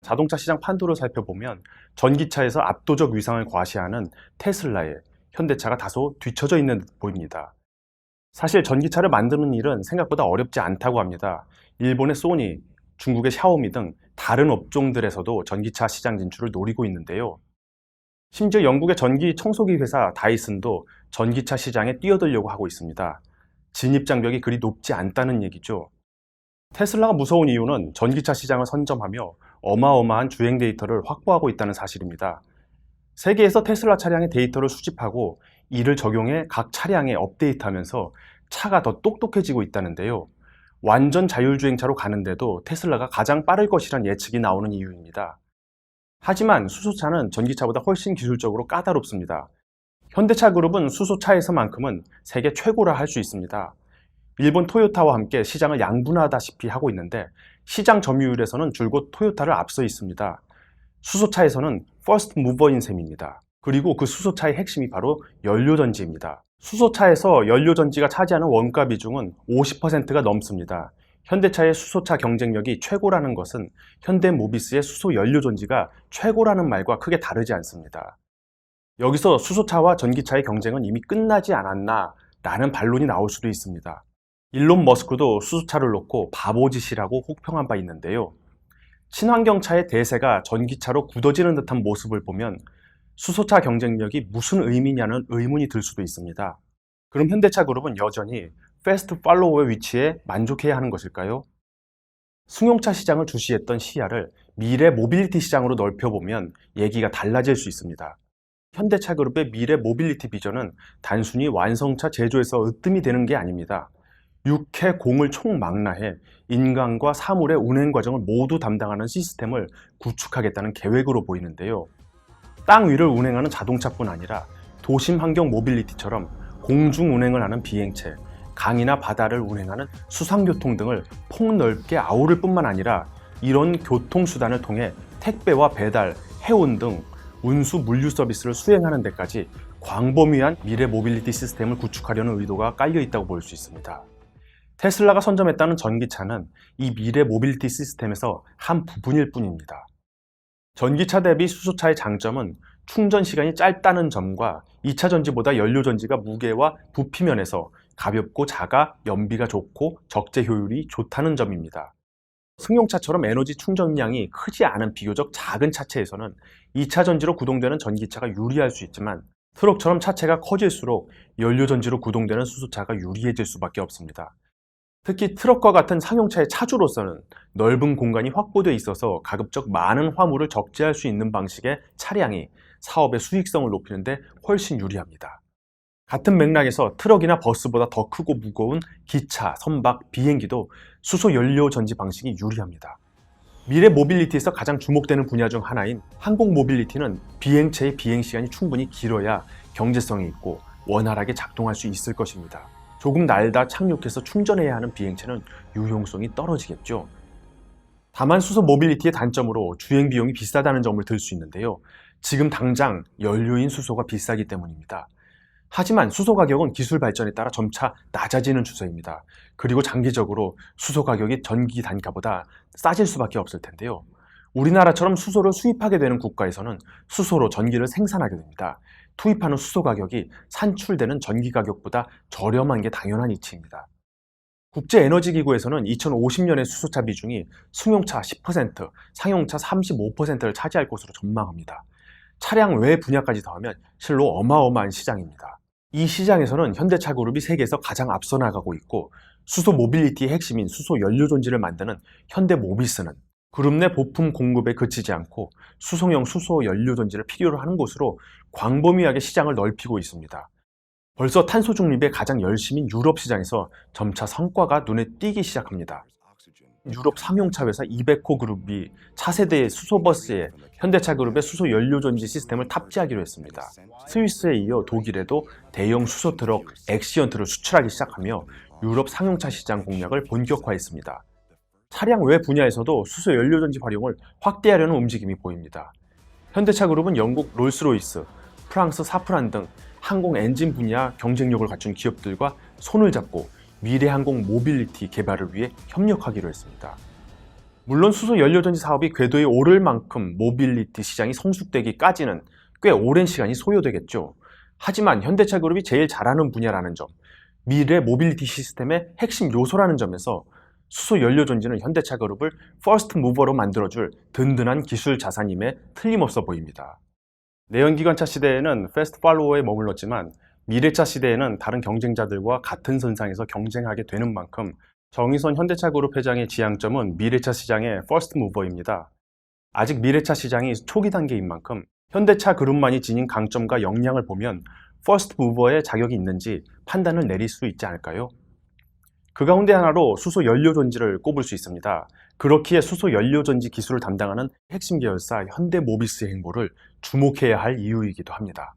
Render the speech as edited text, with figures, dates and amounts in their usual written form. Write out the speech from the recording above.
자동차 시장 판도를 살펴보면 전기차에서 압도적 위상을 과시하는 테슬라에 현대차가 다소 뒤처져 있는 듯 보입니다. 사실 전기차를 만드는 일은 생각보다 어렵지 않다고 합니다. 일본의 소니, 중국의 샤오미 등 다른 업종들에서도 전기차 시장 진출을 노리고 있는데요. 심지어 영국의 전기 청소기 회사 다이슨도 전기차 시장에 뛰어들려고 하고 있습니다. 진입 장벽이 그리 높지 않다는 얘기죠. 테슬라가 무서운 이유는 전기차 시장을 선점하며 어마어마한 주행 데이터를 확보하고 있다는 사실입니다. 세계에서 테슬라 차량의 데이터를 수집하고 이를 적용해 각 차량에 업데이트하면서 차가 더 똑똑해지고 있다는데요. 완전 자율주행차로 가는데도 테슬라가 가장 빠를 것이란 예측이 나오는 이유입니다. 하지만 수소차는 전기차보다 훨씬 기술적으로 까다롭습니다. 현대차 그룹은 수소차에서만큼은 세계 최고라 할 수 있습니다. 일본 토요타와 함께 시장을 양분하다시피 하고 있는데 시장 점유율에서는 줄곧 토요타를 앞서 있습니다. 수소차에서는 퍼스트 무버인 셈입니다. 그리고 그 수소차의 핵심이 바로 연료전지입니다. 수소차에서 연료전지가 차지하는 원가 비중은 50%가 넘습니다. 현대차의 수소차 경쟁력이 최고라는 것은 현대모비스의 수소 연료전지가 최고라는 말과 크게 다르지 않습니다. 여기서 수소차와 전기차의 경쟁은 이미 끝나지 않았나 라는 반론이 나올 수도 있습니다. 일론 머스크도 수소차를 놓고 바보짓이라고 혹평한 바 있는데요. 친환경차의 대세가 전기차로 굳어지는 듯한 모습을 보면 수소차 경쟁력이 무슨 의미냐는 의문이 들 수도 있습니다. 그럼 현대차 그룹은 여전히 패스트 팔로워의 위치에 만족해야 하는 것일까요? 승용차 시장을 주시했던 시야를 미래 모빌리티 시장으로 넓혀보면 얘기가 달라질 수 있습니다. 현대차 그룹의 미래 모빌리티 비전은 단순히 완성차 제조에서 으뜸이 되는 게 아닙니다. 육해 공을 총망라해 인간과 사물의 운행 과정을 모두 담당하는 시스템을 구축하겠다는 계획으로 보이는데요. 땅 위를 운행하는 자동차뿐 아니라 도심 환경 모빌리티처럼 공중 운행을 하는 비행체, 강이나 바다를 운행하는 수상교통 등을 폭넓게 아우를 뿐만 아니라 이런 교통수단을 통해 택배와 배달, 해운 등 운수 물류 서비스를 수행하는 데까지 광범위한 미래 모빌리티 시스템을 구축하려는 의도가 깔려 있다고 볼 수 있습니다. 테슬라가 선점했다는 전기차는 이 미래 모빌리티 시스템에서 한 부분일 뿐입니다. 전기차 대비 수소차의 장점은 충전 시간이 짧다는 점과 2차 전지보다 연료 전지가 무게와 부피 면에서 가볍고 작아 연비가 좋고 적재 효율이 좋다는 점입니다. 승용차처럼 에너지 충전량이 크지 않은 비교적 작은 차체에서는 2차 전지로 구동되는 전기차가 유리할 수 있지만 트럭처럼 차체가 커질수록 연료 전지로 구동되는 수소차가 유리해질 수밖에 없습니다. 특히 트럭과 같은 상용차의 차주로서는 넓은 공간이 확보되어 있어서 가급적 많은 화물을 적재할 수 있는 방식의 차량이 사업의 수익성을 높이는 데 훨씬 유리합니다. 같은 맥락에서 트럭이나 버스보다 더 크고 무거운 기차, 선박, 비행기도 수소 연료 전지 방식이 유리합니다. 미래 모빌리티에서 가장 주목되는 분야 중 하나인 항공 모빌리티는 비행체의 비행 시간이 충분히 길어야 경제성이 있고 원활하게 작동할 수 있을 것입니다. 조금 날다 착륙해서 충전해야 하는 비행체는 유용성이 떨어지겠죠. 다만 수소 모빌리티의 단점으로 주행 비용이 비싸다는 점을 들 수 있는데요. 지금 당장 연료인 수소가 비싸기 때문입니다. 하지만 수소 가격은 기술 발전에 따라 점차 낮아지는 추세입니다. 그리고 장기적으로 수소 가격이 전기 단가보다 싸질 수밖에 없을 텐데요. 우리나라처럼 수소를 수입하게 되는 국가에서는 수소로 전기를 생산하게 됩니다. 투입하는 수소 가격이 산출되는 전기 가격보다 저렴한 게 당연한 이치입니다. 국제에너지기구에서는 2050년의 수소차 비중이 승용차 10%, 상용차 35%를 차지할 것으로 전망합니다. 차량 외 분야까지 더하면 실로 어마어마한 시장입니다. 이 시장에서는 현대차 그룹이 세계에서 가장 앞서 나가고 있고 수소 모빌리티의 핵심인 수소 연료전지를 만드는 현대모비스는 그룹 내 부품 공급에 그치지 않고 수송형 수소 연료전지를 필요로 하는 곳으로 광범위하게 시장을 넓히고 있습니다. 벌써 탄소 중립에 가장 열심인 유럽 시장에서 점차 성과가 눈에 띄기 시작합니다. 유럽 상용차 회사 이베코 그룹이 차세대의 수소버스에 현대차 그룹의 수소 연료전지 시스템을 탑재하기로 했습니다. 스위스에 이어 독일에도 대형 수소 트럭 엑시언트를 수출하기 시작하며 유럽 상용차 시장 공략을 본격화했습니다. 차량 외 분야에서도 수소 연료전지 활용을 확대하려는 움직임이 보입니다. 현대차 그룹은 영국 롤스로이스, 프랑스 사프란 등 항공 엔진 분야 경쟁력을 갖춘 기업들과 손을 잡고 미래 항공 모빌리티 개발을 위해 협력하기로 했습니다. 물론 수소 연료전지 사업이 궤도에 오를 만큼 모빌리티 시장이 성숙되기까지는 꽤 오랜 시간이 소요되겠죠. 하지만 현대차 그룹이 제일 잘하는 분야라는 점, 미래 모빌리티 시스템의 핵심 요소라는 점에서 수소 연료전지는 현대차 그룹을 퍼스트 무버로 만들어줄 든든한 기술 자산임에 틀림없어 보입니다. 내연기관차 시대에는 패스트 팔로워에 머물렀지만 미래차 시대에는 다른 경쟁자들과 같은 선상에서 경쟁하게 되는 만큼 정의선 현대차 그룹 회장의 지향점은 미래차 시장의 퍼스트 무버입니다. 아직 미래차 시장이 초기 단계인 만큼 현대차 그룹만이 지닌 강점과 역량을 보면 퍼스트 무버의 자격이 있는지 판단을 내릴 수 있지 않을까요? 그 가운데 하나로 수소 연료전지를 꼽을 수 있습니다. 그렇기에 수소 연료전지 기술을 담당하는 핵심 계열사 현대모비스의 행보를 주목해야 할 이유이기도 합니다.